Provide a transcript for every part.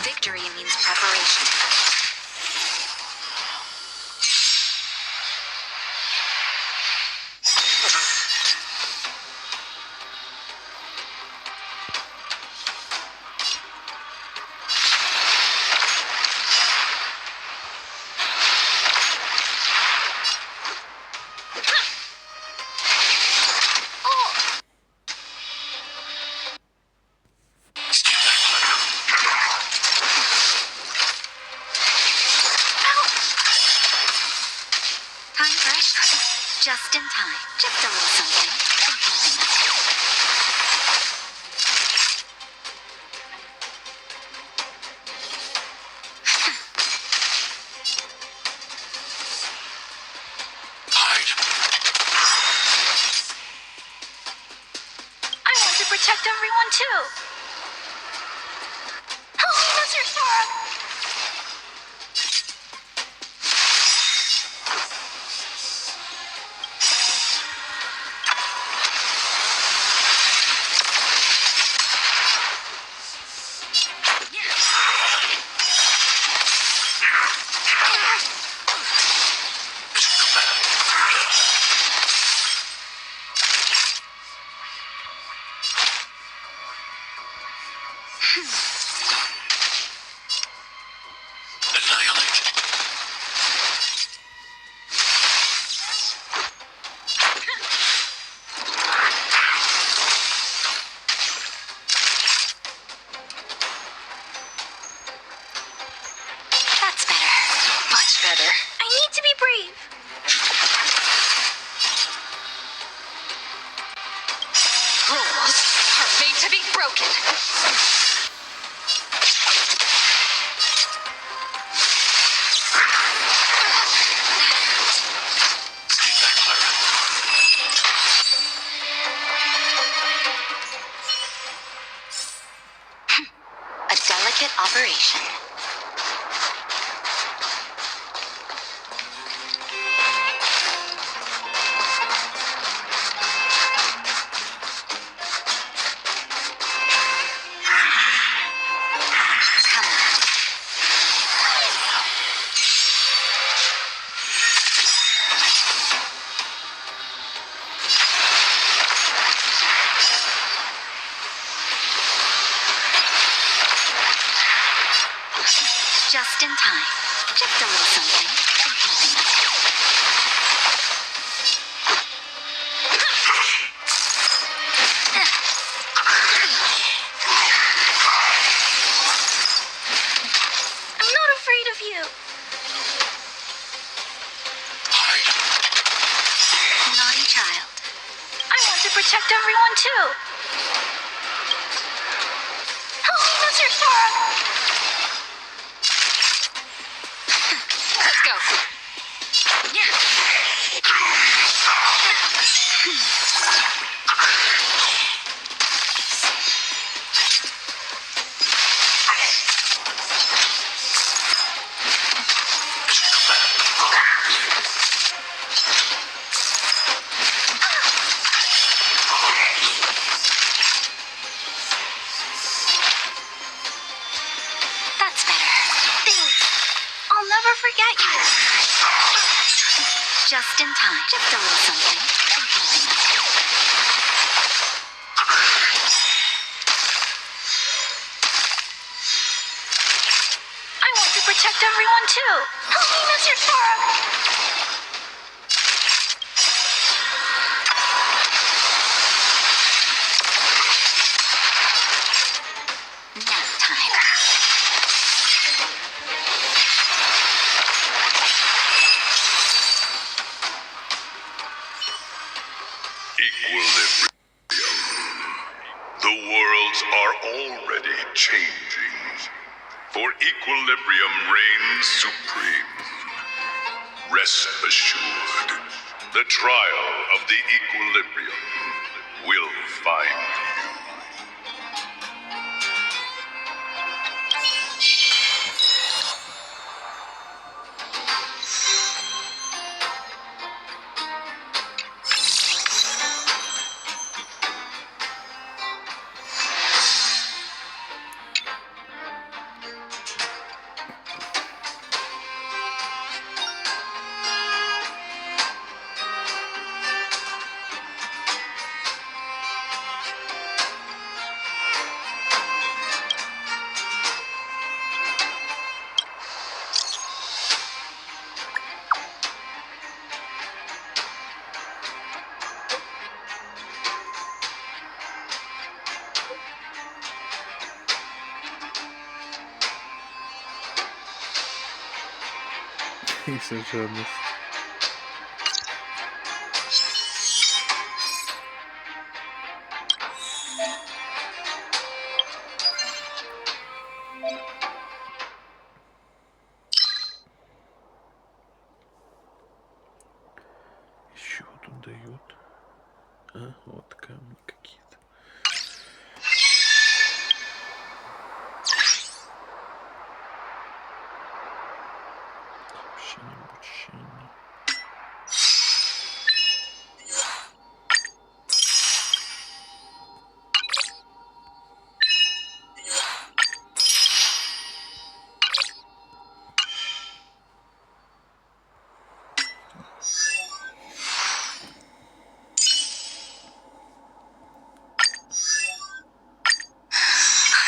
Victory means preparation. Just in time. Just a little something. Hide. I want to protect everyone too. Holiness, your sorrow. Annihilate. That's better. Much better. I need to be brave. Rules are made to be broken. A delicate operation. Come on. Just in time. Just a little something. I'm not afraid of you. Hide. Naughty child. I want to protect everyone too. Holiness, your sorrow. Let's go. Yeah. That's better. Thanks. I'll never forget you. Just in time. Just a little something. I want to protect everyone too. Holiness, your sorrow. Nap time. Equilibrium. The worlds are already changing, for equilibrium reigns supreme. Rest assured, the trial of the equilibrium will find you. Якщо жадность. Еще тут дают. А, вот камни какие-то. Обучение.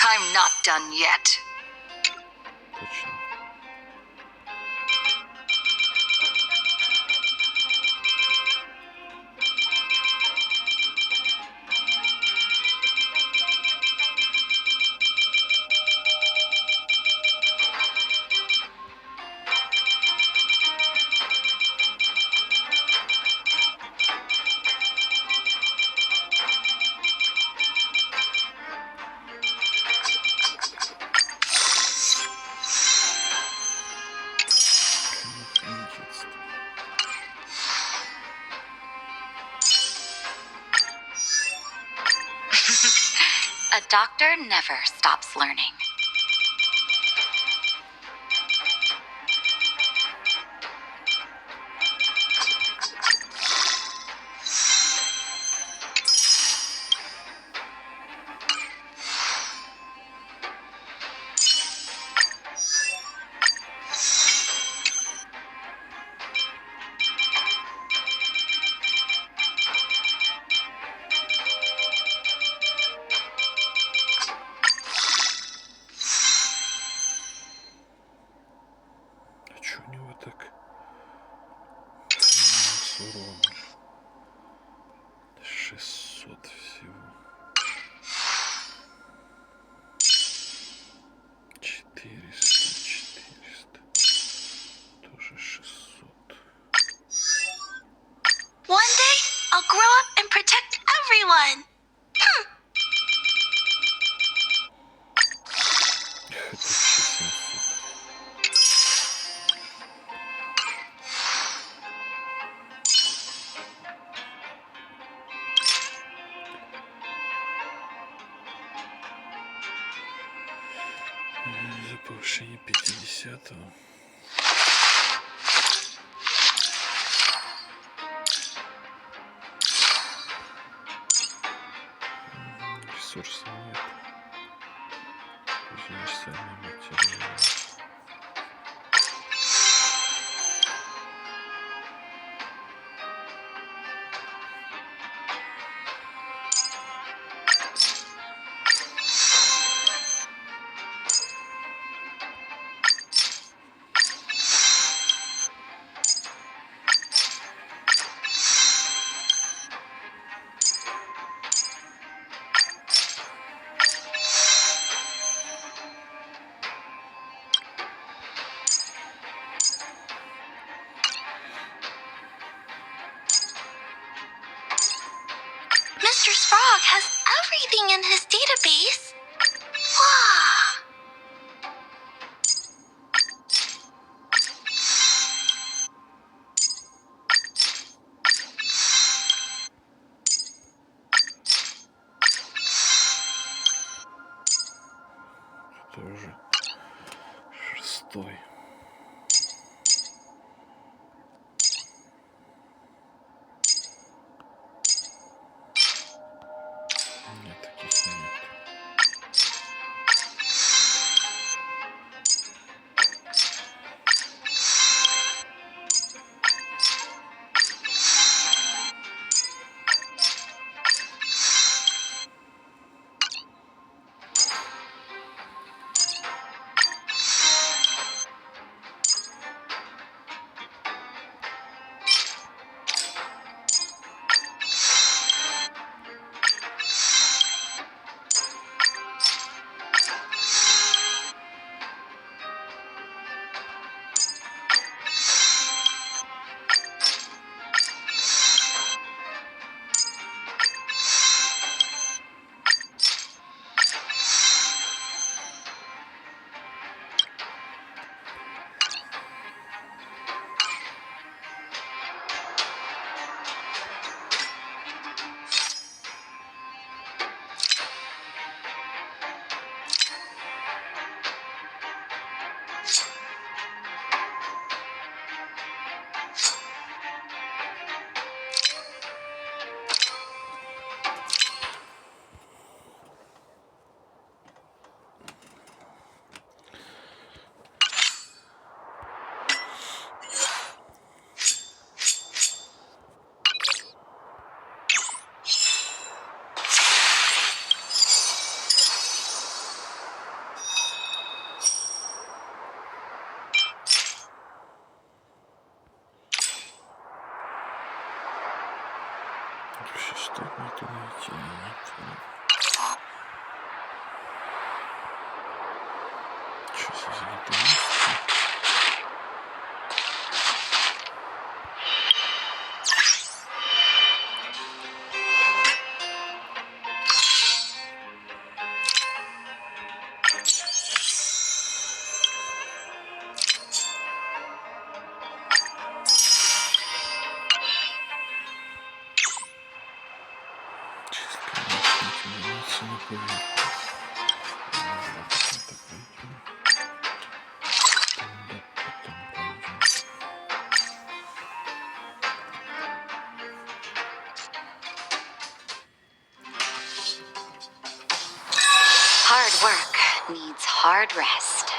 I'm not done yet. Точно. Наконец-то. A doctor never stops learning. А чё у него так? С уроном. 600 всего. 400. Тоже 600. One day, I'll grow up and protect everyone. Это вообще 700. За повышение 50-го. Ресурсов нет. Универсальный материал. Mr. Sprogg has everything in his database. Wow. Это уже 6-й. Нет, таких нет. Что мне тут найти? Что за занятое место? Чистка вентиляции на поверхность. Ладно, потом так пойдем. Потом пойдем. Hard work needs hard rest.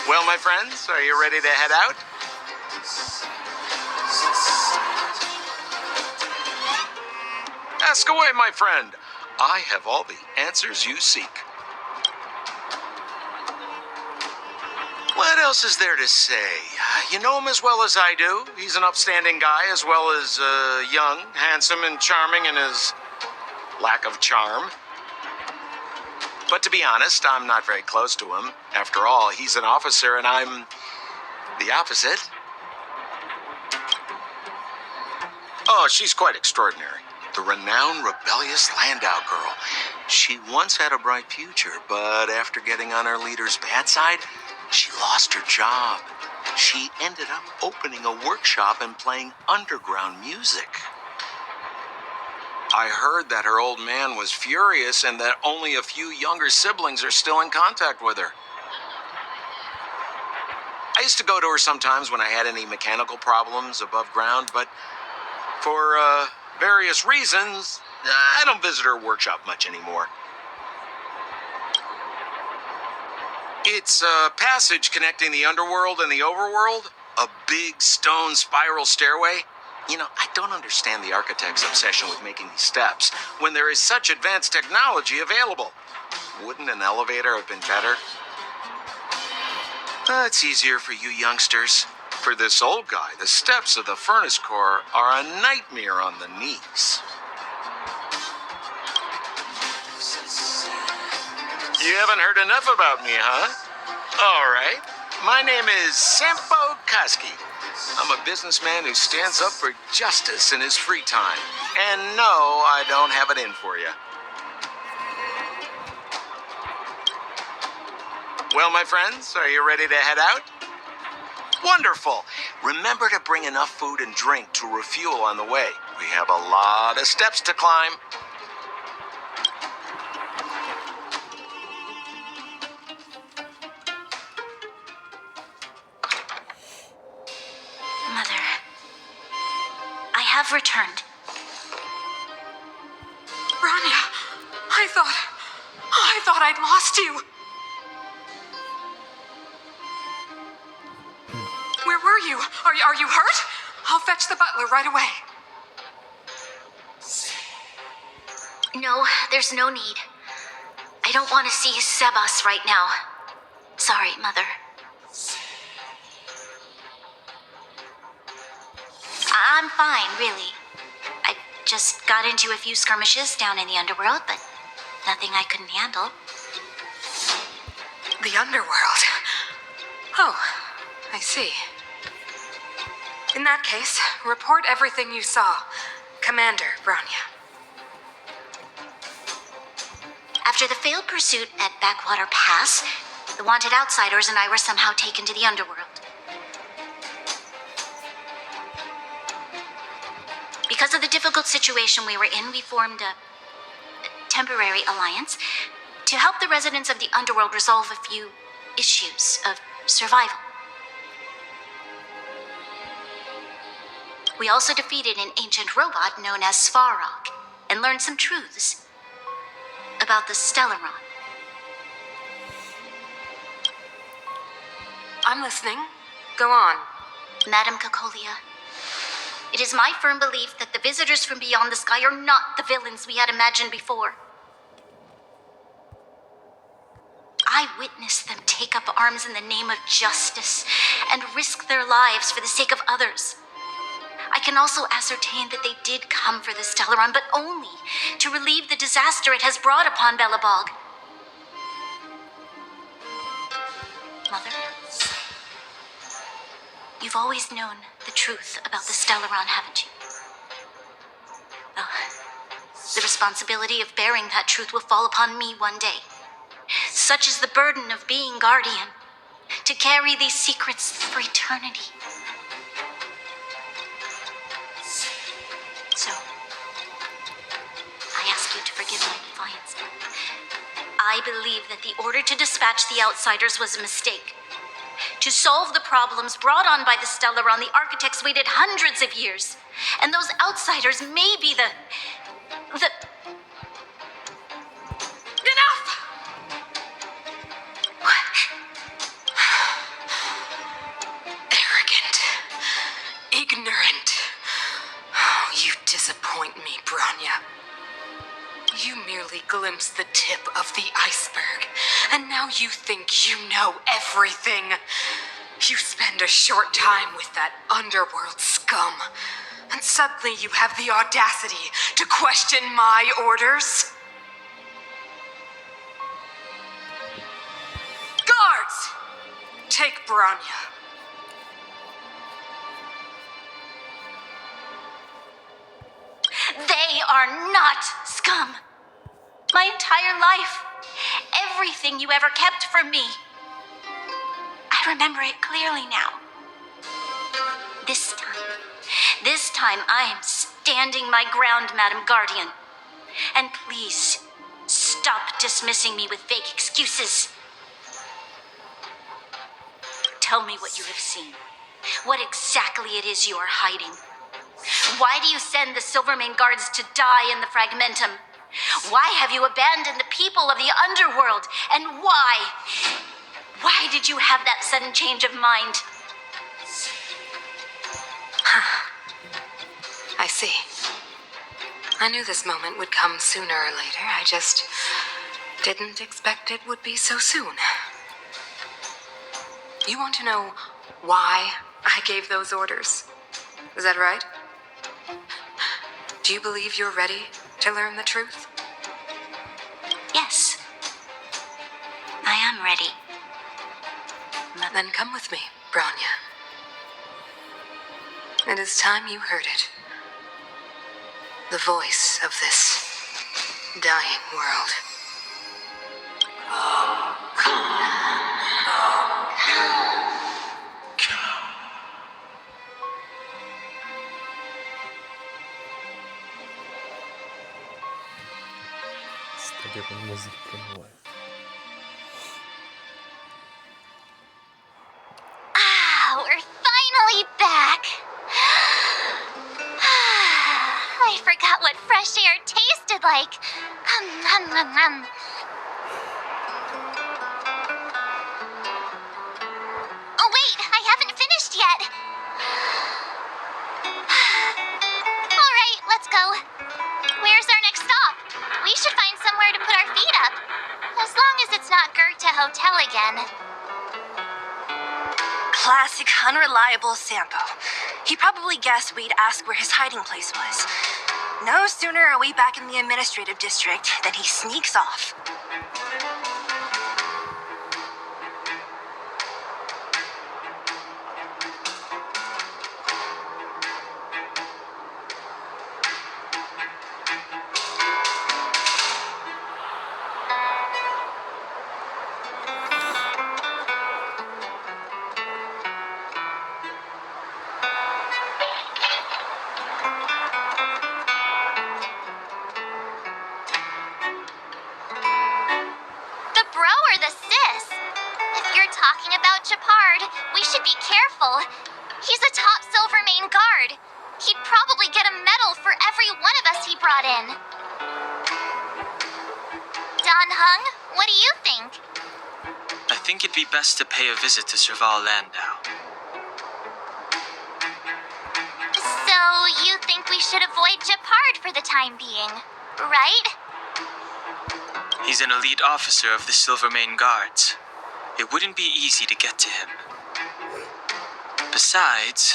Well, my friends, are you ready to head out? Ask away, my friend. I have all the answers you seek. What else is there to say? You know him as well as I do. He's an upstanding guy, as well as young, handsome, and charming in his lack of charm. But to be honest, I'm not very close to him. After all, he's an officer and I'm the opposite. Oh, she's quite extraordinary. The renowned rebellious Landau girl. She once had a bright future, but after getting on her leader's bad side, she lost her job. She ended up opening a workshop and playing underground music. I heard that her old man was furious and that only a few younger siblings are still in contact with her. I used to go to her sometimes when I had any mechanical problems above ground, but for various reasons, I don't visit her workshop much anymore. It's a passage connecting the underworld and the overworld, a big stone spiral stairway. You know, I don't understand the architect's obsession with making these steps when there is such advanced technology available. Wouldn't an elevator have been better? It's easier for you youngsters. For this old guy, the steps of the furnace core are a nightmare on the knees. You haven't heard enough about me, huh? All right. My name is Sampo Koski. I'm a businessman who stands up for justice in his free time. And no, I don't have it in for you. Well, my friends, are you ready to head out? Wonderful. Remember to bring enough food and drink to refuel on the way. We have a lot of steps to climb. Mother, I have returned. Rania, I thought I'd lost you. Where were you? Are you hurt? I'll fetch the butler right away. No, there's no need. I don't want to see Sebas right now. Sorry, Mother. I'm fine, really. I just got into a few skirmishes down in the underworld, but nothing I couldn't handle. The underworld. Oh, I see. In that case, report everything you saw. Commander Branya. After the failed pursuit at Backwater Pass, the wanted outsiders and I were somehow taken to the underworld. Because of the difficult situation we were in, we formed a temporary alliance to help the residents of the underworld resolve a few issues of survival. We also defeated an ancient robot known as Svarog and learned some truths about the Stellaron. I'm listening. Go on. Madame Cacolia, It is my firm belief that the visitors from beyond the sky are not the villains we had imagined before. I witnessed them take up arms in the name of justice and risk their lives for the sake of others. I can also ascertain that they did come for the Stellaron, but only to relieve the disaster it has brought upon Belobog. Mother, you've always known the truth about the Stellaron, haven't you? Well, the responsibility of bearing that truth will fall upon me one day. Such is the burden of being guardian, to carry these secrets for eternity. So, I ask you to forgive my defiance. I believe that the order to dispatch the outsiders was a mistake. To solve the problems brought on by the Stellaron, the architects waited hundreds of years. And those outsiders may be the... Enough! Arrogant. Ignorant. Oh, you disappoint me, Bronya. You merely glimpsed the tip of the iceberg, and now you think you know everything. You spend a short time with that underworld scum, and suddenly you have the audacity to question my orders? Guards! Take Bronya. They are not scum. My entire life, everything you ever kept from me. I remember it clearly now. This time I am standing my ground, Madam Guardian. And please, stop dismissing me with vague excuses. Tell me what you have seen. What exactly it is you are hiding. Why do you send the Silvermane guards to die in the Fragmentum? Why have you abandoned the people of the underworld? And why? Why did you have that sudden change of mind? I see. I knew this moment would come sooner or later. I just didn't expect it would be so soon. You want to know why I gave those orders? Is that right? Do you believe you're ready to learn the truth? Yes. I am ready. Then come with me, Bronya. It is time you heard it. The voice of this dying world. Стадия музыки промывает. We're finally back. I forgot what fresh air tasted like. Oh, wait, I haven't finished yet. All right, let's go. Where's our next stop? We should find somewhere to put our feet up. As long as it's not Goethe Hotel again. Classic unreliable Sampo. He probably guessed we'd ask where his hiding place was. No sooner are we back in the administrative district than he sneaks off. The bro or the sis? If you're talking about Japard, we should be careful. He's a top Silvermane guard. He'd probably get a medal for every one of us he brought in. Don Hung, what do you think? I think it'd be best to pay a visit to Serval Landau. So, you think we should avoid Japard for the time being, right? He's an elite officer of the Silvermane Guards. It wouldn't be easy to get to him. Besides,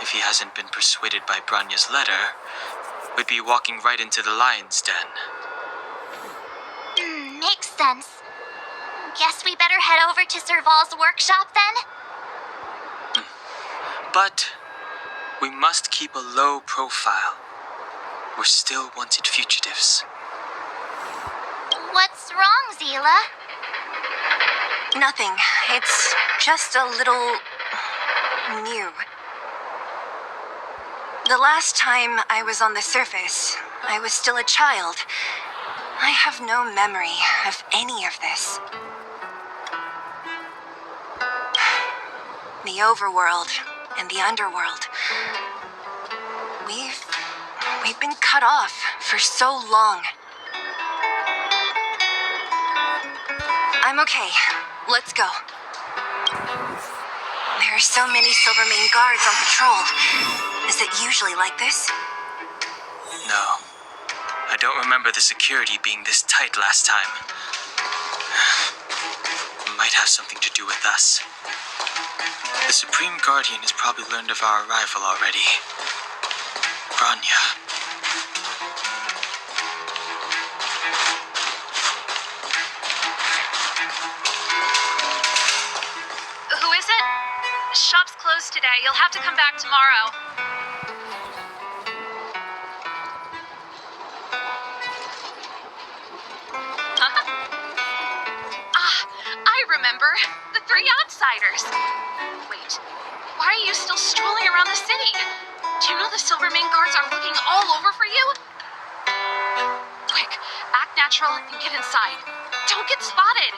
if he hasn't been persuaded by Branya's letter, we'd be walking right into the lion's den. Makes sense. Guess we better head over to Serval's workshop then? But we must keep a low profile. We're still wanted fugitives. What's wrong, Zila? Nothing. It's just a little new. The last time I was on the surface, I was still a child. I have no memory of any of this. The overworld and the underworld. We've been cut off for so long. I'm okay. Let's go. There are so many Silvermane guards on patrol. Is it usually like this? No. I don't remember the security being this tight last time. Might have something to do with us. The Supreme Guardian has probably learned of our arrival already. Branya. Who is it? Shop's closed today. You'll have to come back tomorrow. I remember. The three outsiders. Wait, why are you still strolling around the city? Do you know the Silvermane guards are looking all over for you? Quick, act natural and get inside. Don't get spotted.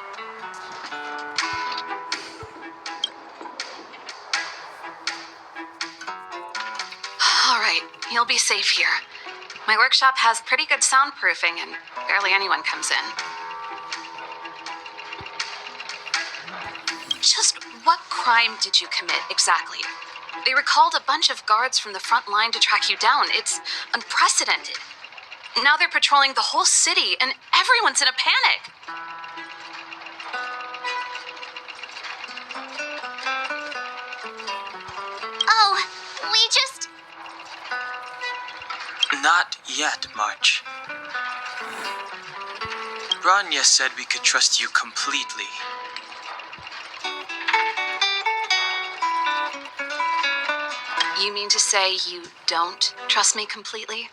All right, you'll be safe here. My workshop has pretty good soundproofing and barely anyone comes in. Just what crime did you commit exactly? They recalled a bunch of guards from the front line to track you down. It's unprecedented. Now they're patrolling the whole city and everyone's in a panic. Oh, we just... Not yet, March. Branya said we could trust you completely. You mean to say you don't trust me completely?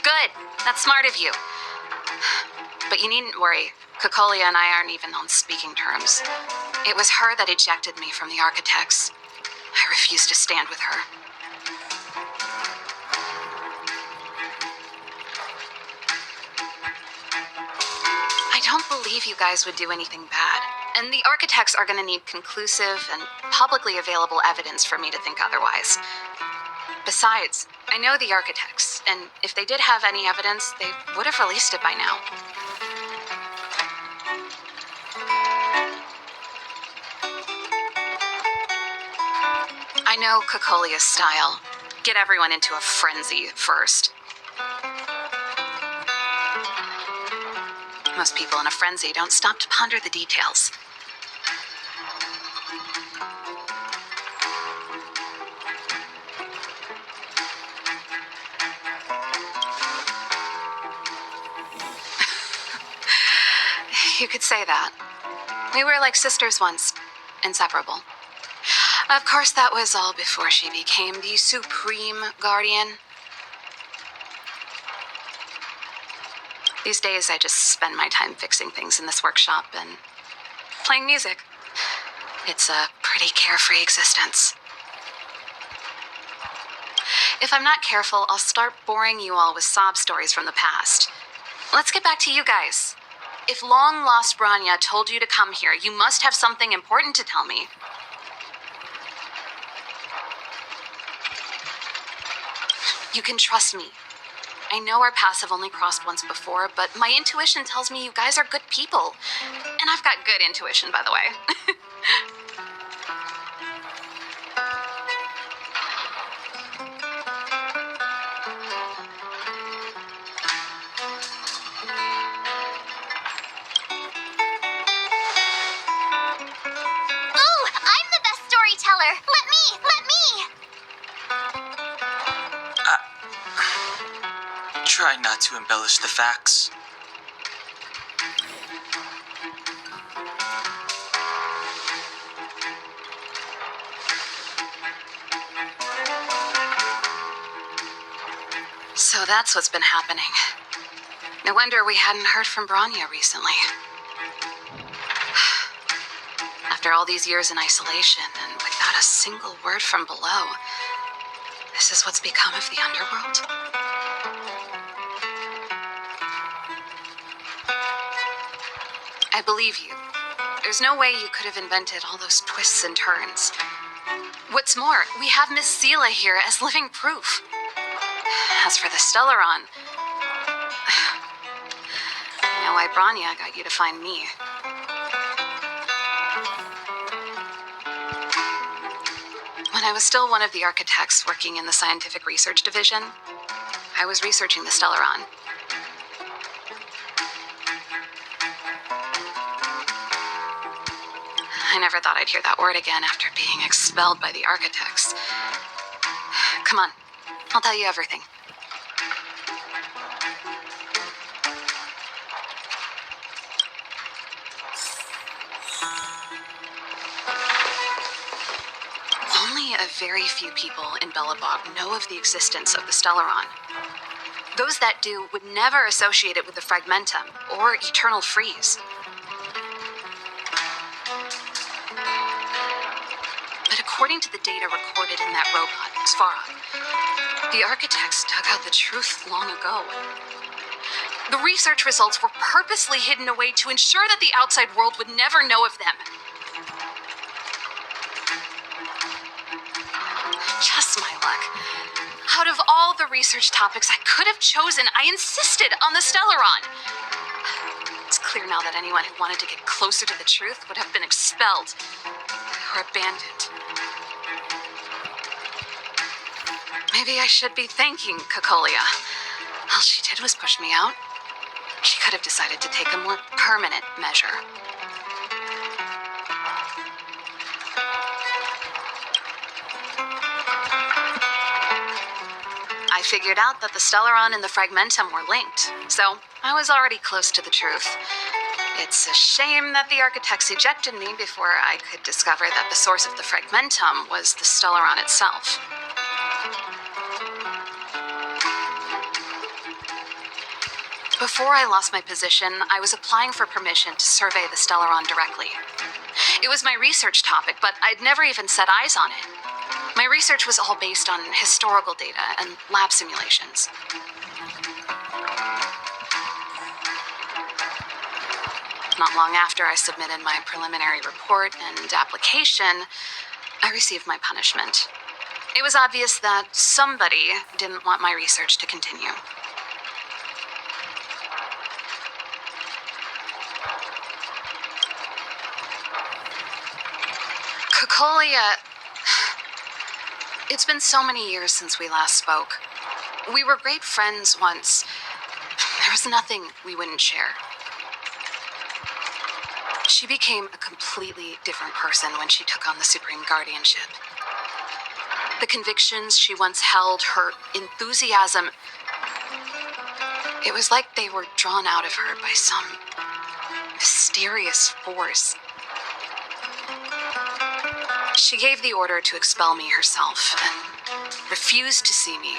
Good. That's smart of you. But you needn't worry. Kokolia and I aren't even on speaking terms. It was her that ejected me from the Architects. I refuse to stand with her. I don't believe you guys would do anything bad. And the Architects are going to need conclusive and publicly available evidence for me to think otherwise. Besides, I know the Architects, and if they did have any evidence, they would have released it by now. I know Kokolia's style. Get everyone into a frenzy first. Most people in a frenzy don't stop to ponder the details. You could say that. We were like sisters once, inseparable. Of course, that was all before she became the Supreme Guardian. These days, I just spend my time fixing things in this workshop and playing music. It's a pretty carefree existence. If I'm not careful, I'll start boring you all with sob stories from the past. Let's get back to you guys. If long-lost Branya told you to come here, you must have something important to tell me. You can trust me. I know our paths have only crossed once before, but my intuition tells me you guys are good people. And I've got good intuition, by the way. Ooh, I'm the best storyteller. Let me. Try not to embellish the facts. So that's what's been happening. No wonder we hadn't heard from Bronya recently. After all these years in isolation and without a single word from below, this is what's become of the underworld? I believe you. There's no way you could have invented all those twists and turns. What's more, we have Miss Sela here as living proof. As for the Stellaron, I know why Bronya got you to find me. When I was still one of the architects working in the scientific research division, I was researching the Stellaron. I never thought I'd hear that word again after being expelled by the architects. Come on, I'll tell you everything. Only a very few people in Belobog know of the existence of the Stellaron. Those that do would never associate it with the Fragmentum or Eternal Freeze. But according to the data recorded in that robot, Svarog, the architects dug out the truth long ago. The research results were purposely hidden away to ensure that the outside world would never know of them. Just my luck. Out of all the research topics I could have chosen, I insisted on the Stellaron. It's clear now that anyone who wanted to get closer to the truth would have been expelled or abandoned. Maybe I should be thanking Cocolia. All she did was push me out. She could have decided to take a more permanent measure. I figured out that the Stellaron and the Fragmentum were linked, so I was already close to the truth. It's a shame that the architects ejected me before I could discover that the source of the Fragmentum was the Stellaron itself. Before I lost my position, I was applying for permission to survey the Stellaron directly. It was my research topic, but I'd never even set eyes on it. My research was all based on historical data and lab simulations. Not long after I submitted my preliminary report and application, I received my punishment. It was obvious that somebody didn't want my research to continue. Cocolia, it's been so many years since we last spoke. We were great friends once. There was nothing we wouldn't share. She became a completely different person when she took on the Supreme Guardianship. The convictions she once held, her enthusiasm, it was like they were drawn out of her by some mysterious force. She gave the order to expel me herself and refused to see me.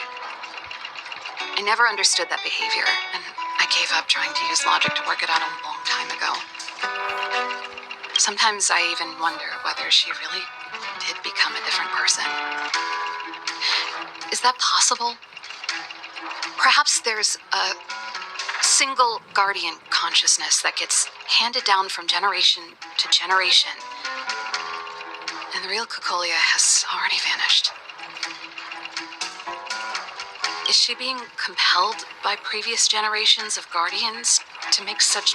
I never understood that behavior, and I gave up trying to use logic to work it out a long time ago. Sometimes I even wonder whether she really did become a different person. Is that possible? Perhaps there's a single guardian consciousness that gets handed down from generation to generation. And the real Cocolia has already vanished. Is she being compelled by previous generations of guardians to make such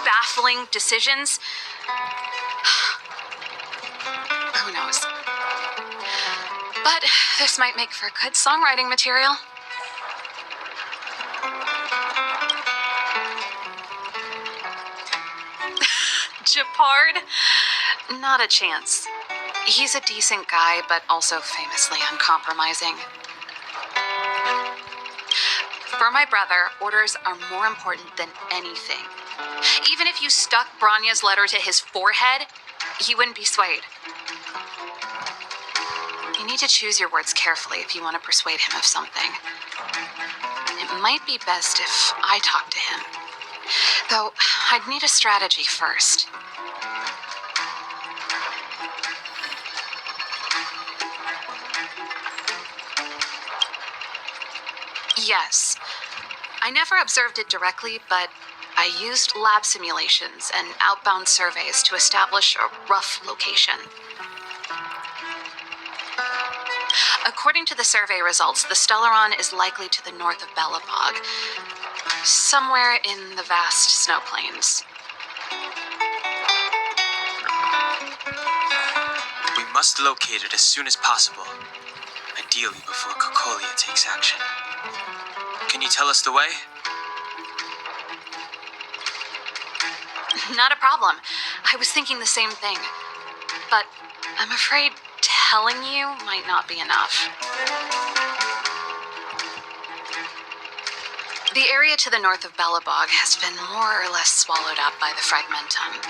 baffling decisions? Who knows? But this might make for good songwriting material. Japard? Not a chance. He's a decent guy, but also famously uncompromising. For my brother, orders are more important than anything. Even if you stuck Branya's letter to his forehead, he wouldn't be swayed. You need to choose your words carefully if you want to persuade him of something. It might be best if I talk to him. Though, I'd need a strategy first. Yes. I never observed it directly, but I used lab simulations and outbound surveys to establish a rough location. According to the survey results, the Stellaron is likely to the north of Belobog, somewhere in the vast snow plains. We must locate it as soon as possible, ideally before Kokolia takes action. Can you tell us the way? Not a problem. I was thinking the same thing. But I'm afraid telling you might not be enough. The area to the north of Belobog has been more or less swallowed up by the Fragmentum.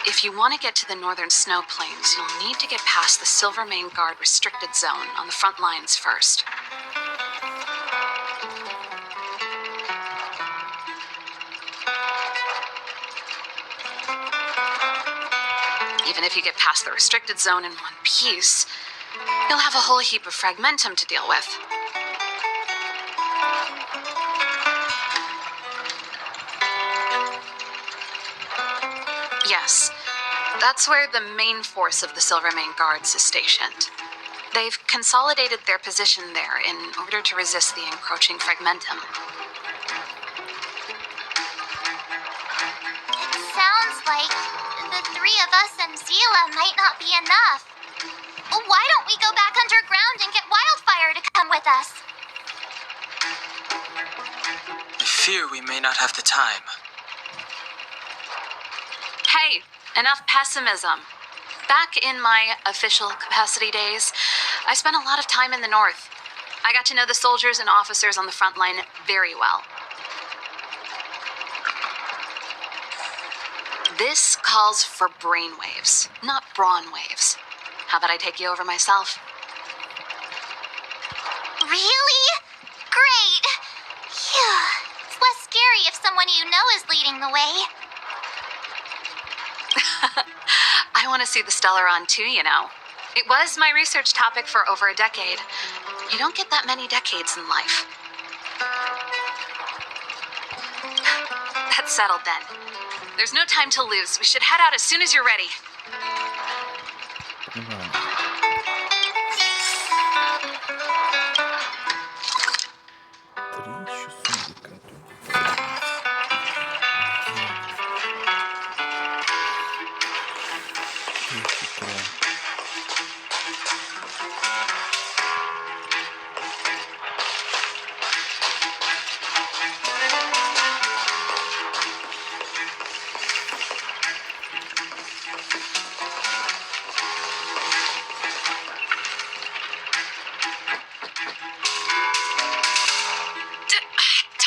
If you want to get to the northern snow plains, you'll need to get past the Silvermane Guard restricted zone on the front lines first. Even if you get past the restricted zone in one piece, you'll have a whole heap of Fragmentum to deal with. Yes, that's where the main force of the Silvermane Guards is stationed. They've consolidated their position there in order to resist the encroaching Fragmentum. It sounds like the three of us and Zila might not be enough. Why don't we go back underground and get Wildfire to come with us? I fear we may not have the time. Hey, enough pessimism. Back in my official capacity days, I spent a lot of time in the north. I got to know the soldiers and officers on the front line very well. This calls for brainwaves, not brawn waves. How about I take you over myself? Really? Great. Phew. It's less scary if someone you know is leading the way. I want to see the Stellaron too, you know. It was my research topic for over a decade. You don't get that many decades in life. That's settled then. There's no time to lose. We should head out as soon as you're ready.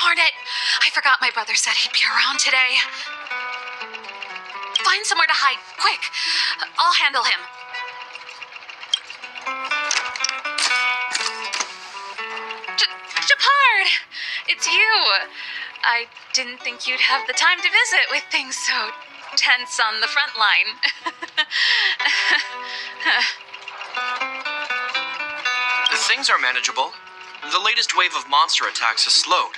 Darn it! I forgot my brother said he'd be around today. Find somewhere to hide, quick! I'll handle him. Japard! It's you! I didn't think you'd have the time to visit with things so tense on the front line. Things are manageable. The latest wave of monster attacks has slowed.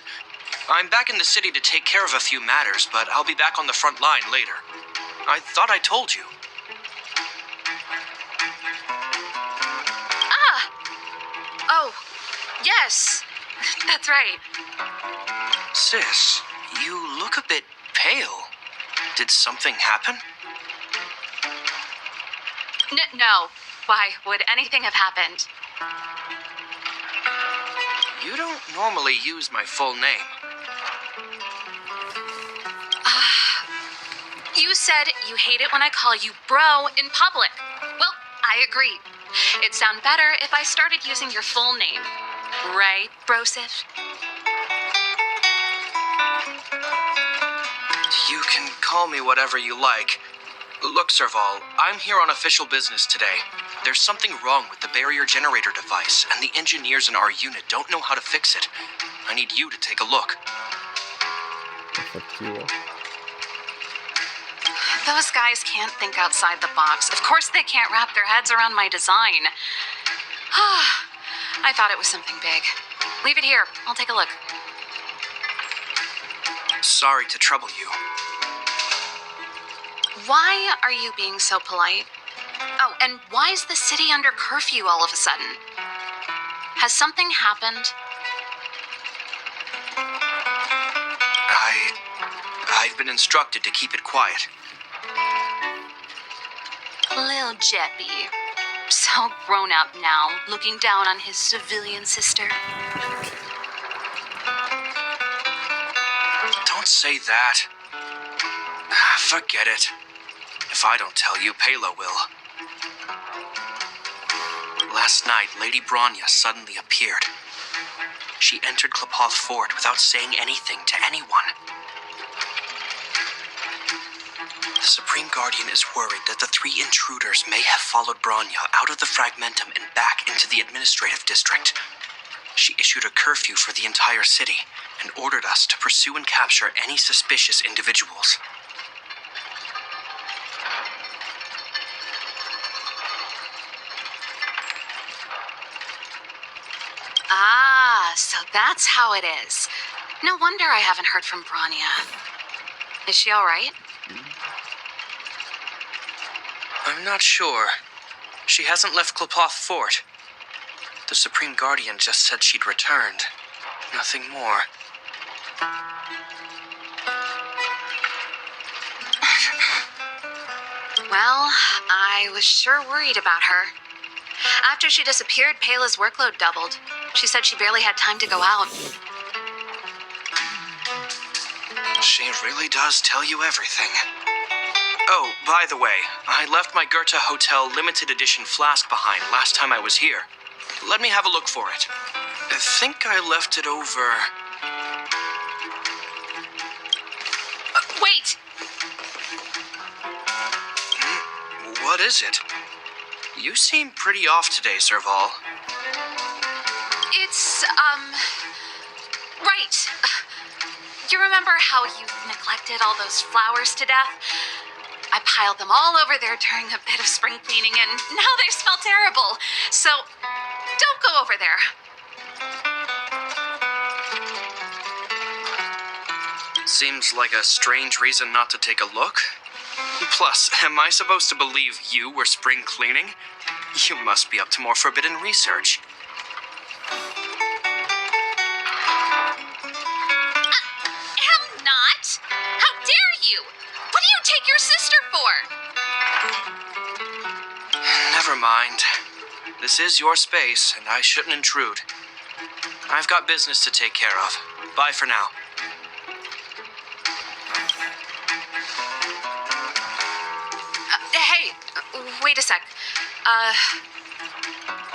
I'm back in the city to take care of a few matters, but I'll be back on the front line later. I thought I told you. Oh, Yes, that's right. Sis, you look a bit pale. Did something happen? No. Why would anything have happened? You don't normally use my full name. You said you hate it when I call you bro in public. Well, I agree. It'd sound better if I started using your full name. Right, Brosif? You can call me whatever you like. Look, Serval, I'm here on official business today. There's something wrong with the barrier generator device, and the engineers in our unit don't know how to fix it. I need you to take a look. Efektivo. Those guys can't think outside the box. Of course they can't wrap their heads around my design. I thought it was something big. Leave it here. I'll take a look. Sorry to trouble you. Why are you being so polite? Oh, and why is the city under curfew all of a sudden? Has something happened? I've been instructed to keep it quiet. Lil Jeppy. So grown up now, looking down on his civilian sister. Don't say that. Forget it. If I don't tell you, Pela will. Last night, Lady Bronya suddenly appeared. She entered Klapoth Fort without saying anything to anyone. The Supreme Guardian is worried that the 3 intruders may have followed Bronya out of the Fragmentum and back into the administrative district. She issued a curfew for the entire city and ordered us to pursue and capture any suspicious individuals. Ah, so that's how it is. No wonder I haven't heard from Bronya. Is she all right? I'm not sure. She hasn't left Klapoth Fort. The Supreme Guardian just said she'd returned. Nothing more. Well, I was sure worried about her. After she disappeared, Pela's workload doubled. She said she barely had time to go out. She really does tell you everything. Oh, by the way, I left my Goethe Hotel limited edition flask behind last time I was here. Let me have a look for it. I think I left it over... Wait! What is it? You seem pretty off today, Serval. It's, right. You remember how you neglected all those flowers to death? I piled them all over there during a bit of spring cleaning, and now they smell terrible. So, don't go over there. Seems like a strange reason not to take a look. Plus, am I supposed to believe you were spring cleaning? You must be up to more forbidden research. Am not? How dare you? What do you take your sister for? Never mind. This is your space, and I shouldn't intrude. I've got business to take care of. Bye for now. Hey, wait a sec.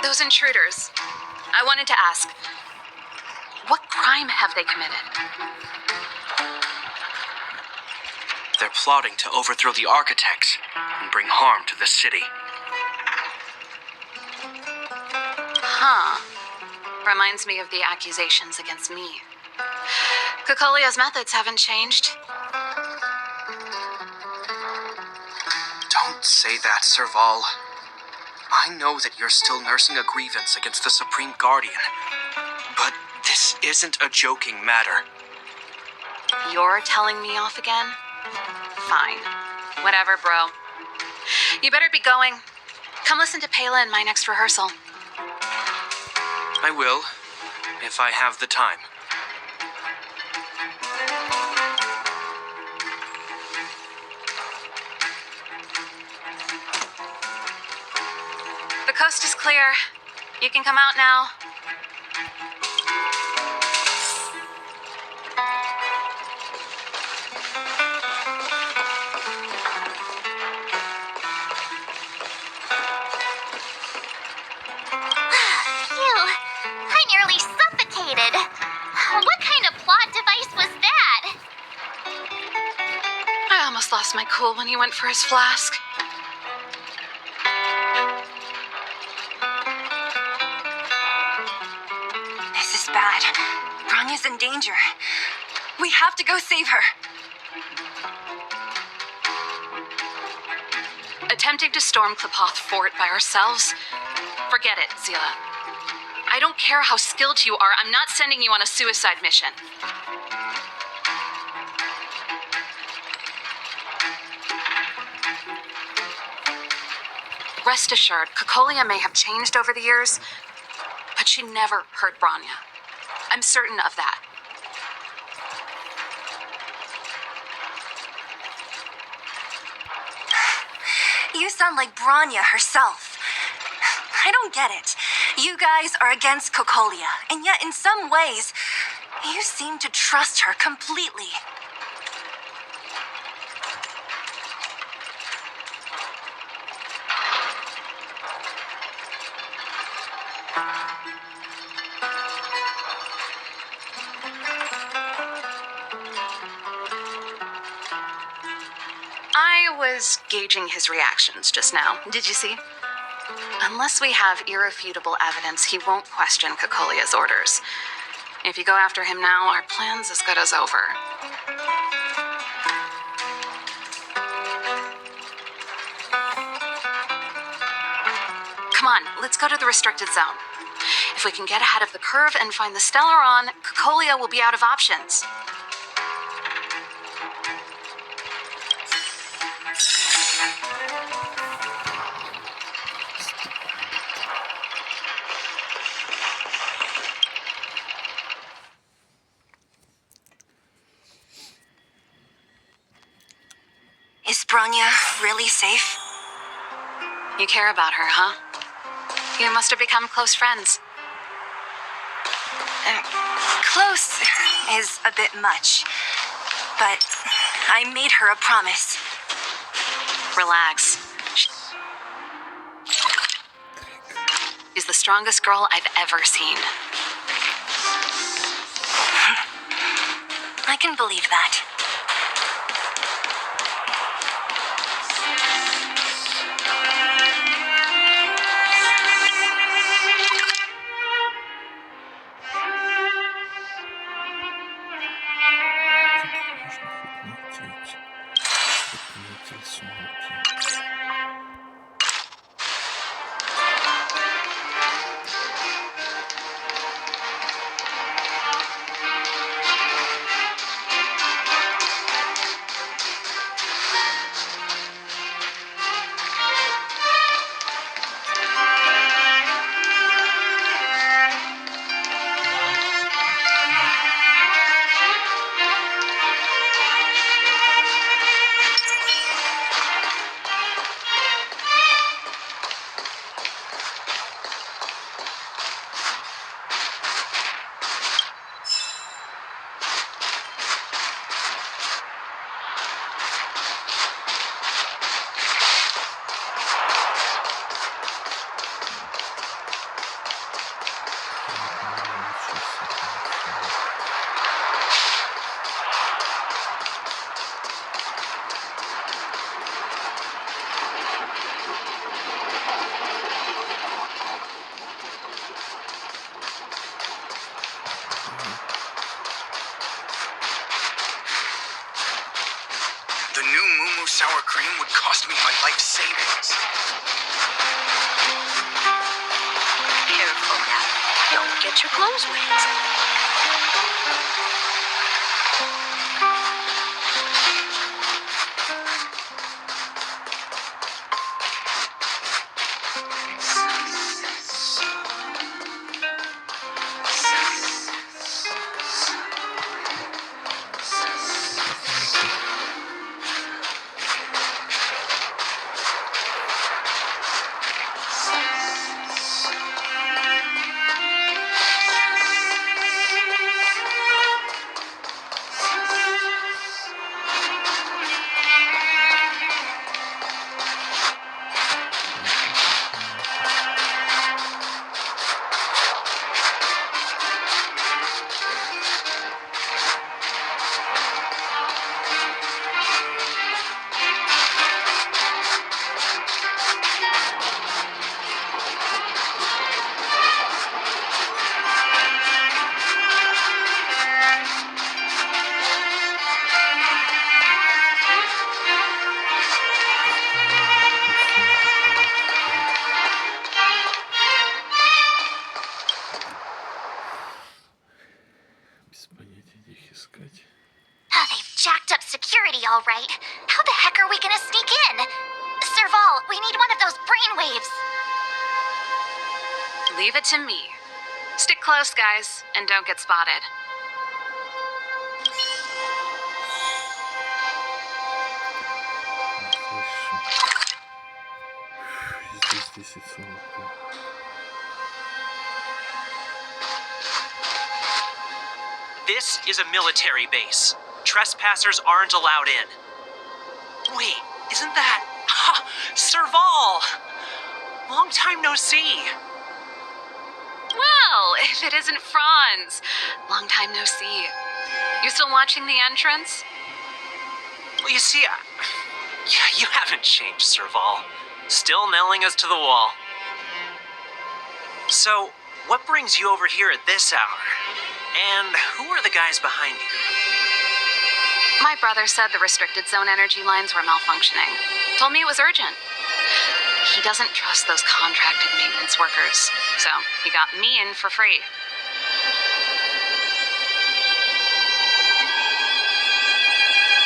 Those intruders. I wanted to ask, what crime have they committed? They're plotting to overthrow the architects and bring harm to the city. Huh. Reminds me of the accusations against me. Kokolio's methods haven't changed. Don't say that, Serval. I know that you're still nursing a grievance against the Supreme Guardian, but this isn't a joking matter. You're telling me off again? Fine. Whatever, bro. You better be going. Come listen to Pela in my next rehearsal. I will. if I have the time. The coast is clear. You can come out now. Phew, I nearly suffocated. What kind of plot device was that? I almost lost my cool when he went for his flask. This is bad. Bronya's in danger. We have to go save her. Attempting to storm Klipoth Fort by ourselves? Forget it, Zila. I don't care how skilled you are, I'm not sending you on a suicide mission. Rest assured, Cocolia may have changed over the years, but she never hurt Bronya. I'm certain of that. You sound like Bronya herself. I don't get it. You guys are against Cocolia, and yet in some ways, you seem to trust her completely. I was gauging his reactions just now. Did you see? Unless we have irrefutable evidence, he won't question Cocolia's orders. If you go after him now, our plan's as good as over. Come on, let's go to the restricted zone. If we can get ahead of the curve and find the Stellaron, Cocolia will be out of options. Is Bronya really safe? You care about her, huh? You must have become close friends. Close is a bit much, but I made her a promise. Relax. She's the strongest girl I've ever seen. I can believe that. The new Moo sour cream would cost me my life savings. Careful now. Don't get your clothes wet. Leave it to me. Stick close, guys, and don't get spotted. Здесь 10:40. This is a military base. Trespassers aren't allowed in. Wait, isn't that... Serval! Long time no see. Well, if it isn't Franz. Long time no see. You still watching the entrance? Well, you see, you haven't changed, Serval. Still nailing us to the wall. So, what brings you over here at this hour? And who are the guys behind you? My brother said the restricted zone energy lines were malfunctioning. Told me it was urgent. He doesn't trust those contracted maintenance workers, so he got me in for free.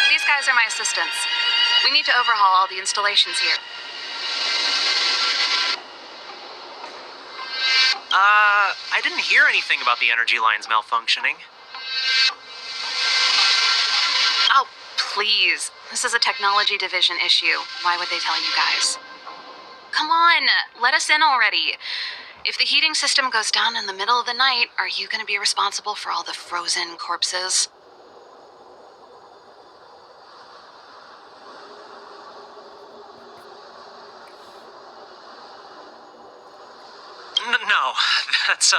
These guys are my assistants. We need to overhaul all the installations here. I didn't hear anything about the energy lines malfunctioning. Oh, please. This is a technology division issue. Why would they tell you guys? Come on, let us in already. If the heating system goes down in the middle of the night, are you going to be responsible for all the frozen corpses? No, that's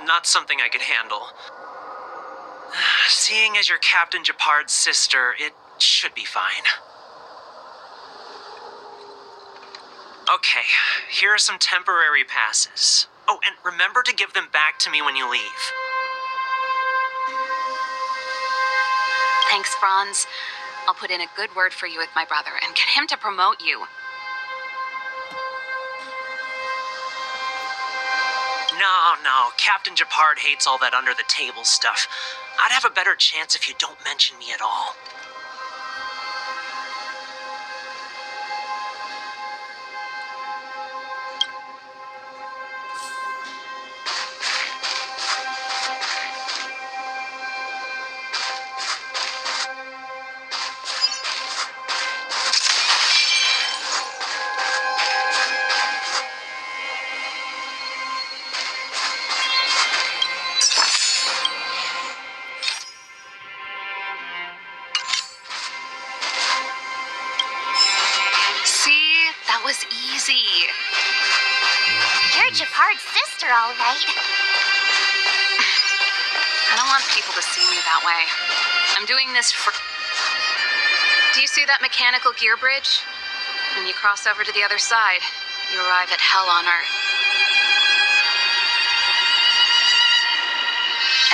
not something I could handle. Seeing as you're Captain Japard's sister, it should be fine. Okay, here are some temporary passes. Oh, and remember to give them back to me when you leave. Thanks, Franz. I'll put in a good word for you with my brother and get him to promote you. No, Captain Japard hates all that under-the-table stuff. I'd have a better chance if you don't mention me at all. That was easy. You're Japard's sister, all right. I don't want people to see me that way. I'm doing this for... Do you see that mechanical gear bridge? When you cross over to the other side, you arrive at hell on Earth.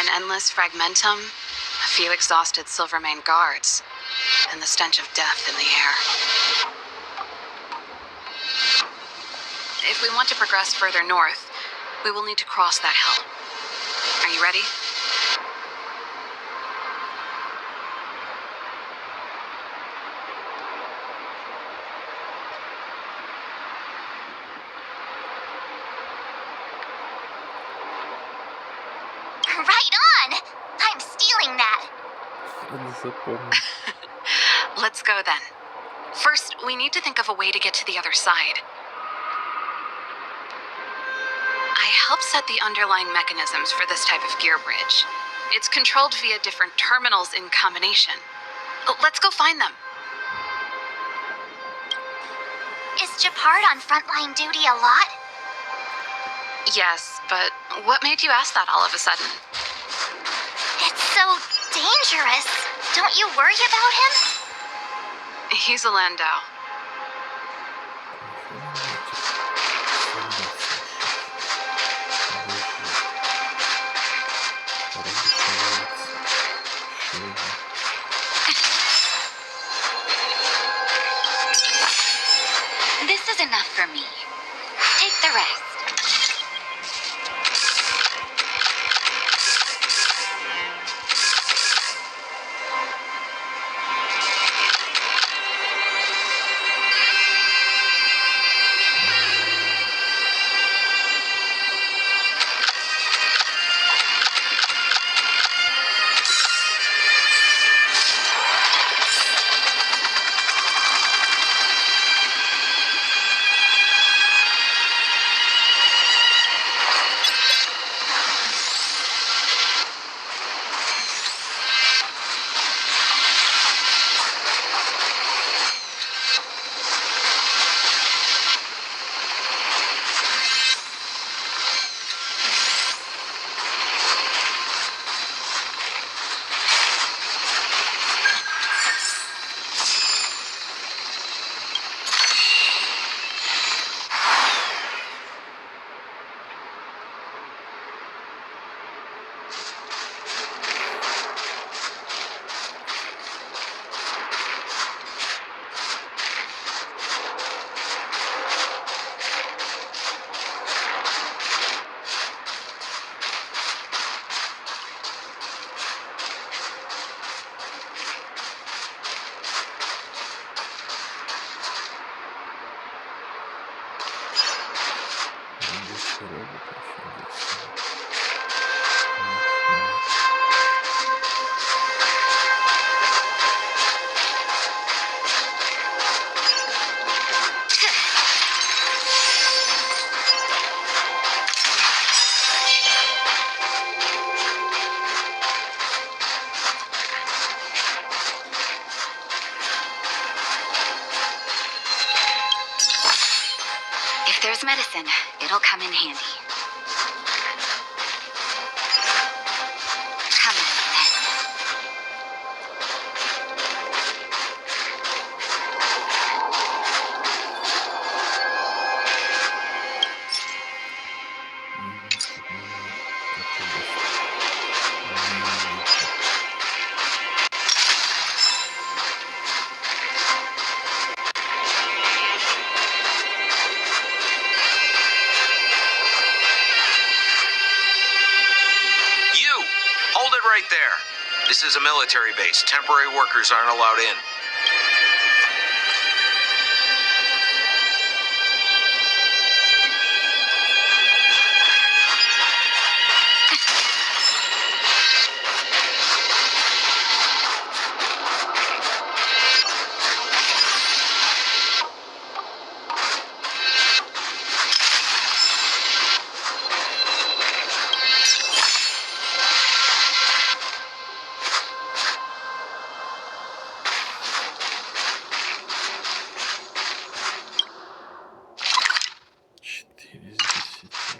An endless fragmentum, a few exhausted Silvermane guards, and the stench of death in the air. If we want to progress further north, we will need to cross that hell. Are you ready? Right on! I'm stealing that. Let's go then. First, we need to think of a way to get to the other side. I helped set the underlying mechanisms for this type of gear bridge. It's controlled via different terminals in combination. Let's go find them. Is Japard on frontline duty a lot? Yes, but what made you ask that all of a sudden? It's so dangerous. Don't you worry about him? He's a Landau. This is enough for me. Take the rest. medicine. It'll come in handy. Come on, then. You! Hold it right there. This is a military base. Temporary workers aren't allowed in. Четыре из 10.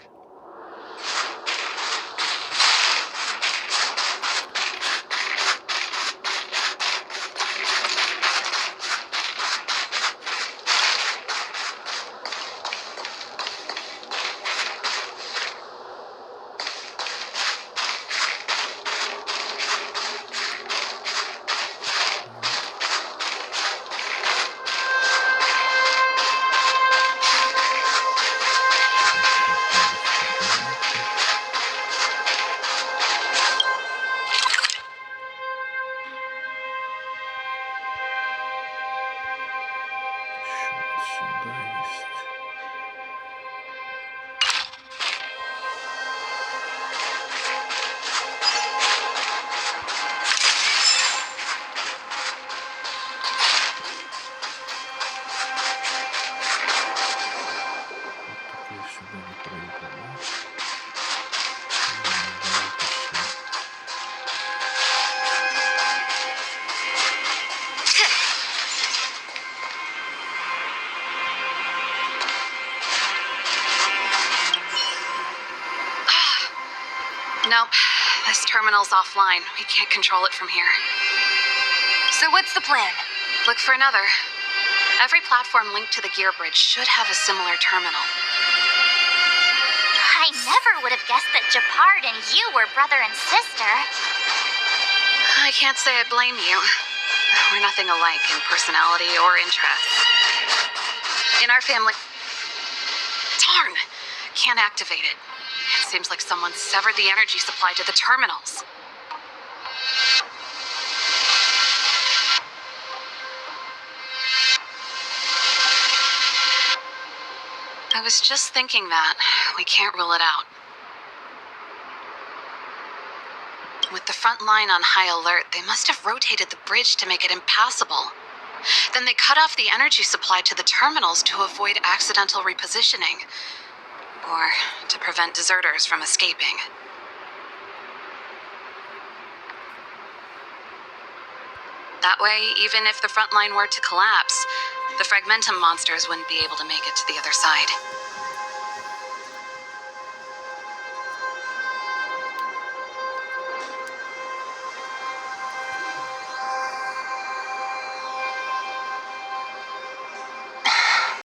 Еще вот сюда есть. Вот такой сюда не пройду, да? Nope. This terminal's offline. We can't control it from here. So what's the plan? Look for another. Every platform linked to the gear bridge should have a similar terminal. I never would have guessed that Japard and you were brother and sister. I can't say I blame you. We're nothing alike in personality or interests. In our family... Darn! Can't activate it. It seems like someone severed the energy supply to the terminals. I was just thinking that. We can't rule it out. With the front line on high alert, they must have rotated the bridge to make it impassable. Then they cut off the energy supply to the terminals to avoid accidental repositioning, or to prevent deserters from escaping. That way, even if the front line were to collapse, the Fragmentum monsters wouldn't be able to make it to the other side.